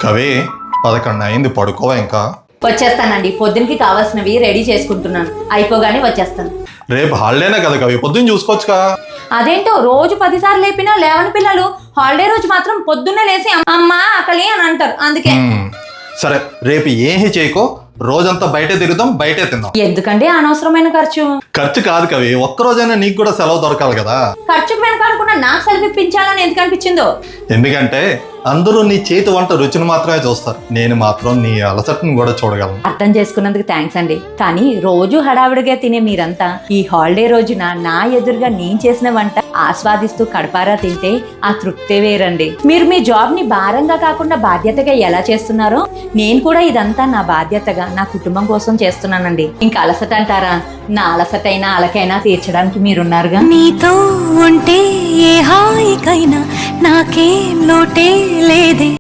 కవి 11 అయింది, పడుకోవా ఇంకా? వచ్చేస్తానండి, పొద్దునకి కావాల్సినవి రెడీ చేసుకుంటున్నాను, అయిపోగానే వచ్చేస్తాను. రేపు హాలిడేనే కదా కవి, పొద్దున్న చూసుకోవచ్చుగా. అదేంటో రోజు 10 సార్లు లేపినా లేవని పిల్లలు హాలిడే రోజు మాత్రం పొద్దున్నే లేసి అమ్మా ఆకలి అని అంటారు. అందుకే సరే, రేపు ఏమీ చేయకో, రోజంతా బయటే తిరుగుతాం, బయటే తిందాం. ఎందుకంటే అనవసరమైన ఖర్చు. ఖర్చు కాదు కవి, ఒక్కరోజైనా నీకు కూడా సెలవు దొరకాలి కదా. ఖర్చుకు వెనకాడకుండా నాకు సెలవు ఇప్పించాలని ఎందుకు అనిపించిందో. ఎందుకంటే అందరూ నీ చేతి వంట రుచిని మాత్రమే చూస్తారు, నేను మాత్రం నీ అలసటను కూడా చూడగలను. అర్థం చేసుకున్నందుకు థ్యాంక్స్ అండి. కానీ రోజు హడావిడిగా తినే మీరంతా ఈ హాలిడే రోజున నా ఎదురుగా నేను చేసిన వంట ఆస్వాదిస్తూ కడపారా తింటే ఆ తృప్తే వేరండి. మీరు మీ జాబ్ ని భారంగా కాకుండా బాధ్యతగా ఎలా చేస్తున్నారో నేను కూడా ఇదంతా నా బాధ్యతగా నా కుటుంబం కోసం చేస్తున్నానండి. ఇంకా అలసట అంటారా, నా అలసటైనా అలకైనా తీర్చడానికి మీరున్నారుగా. నీతో ఉంటే ఏ హాయికైనా నాకేం లోటే లేదే.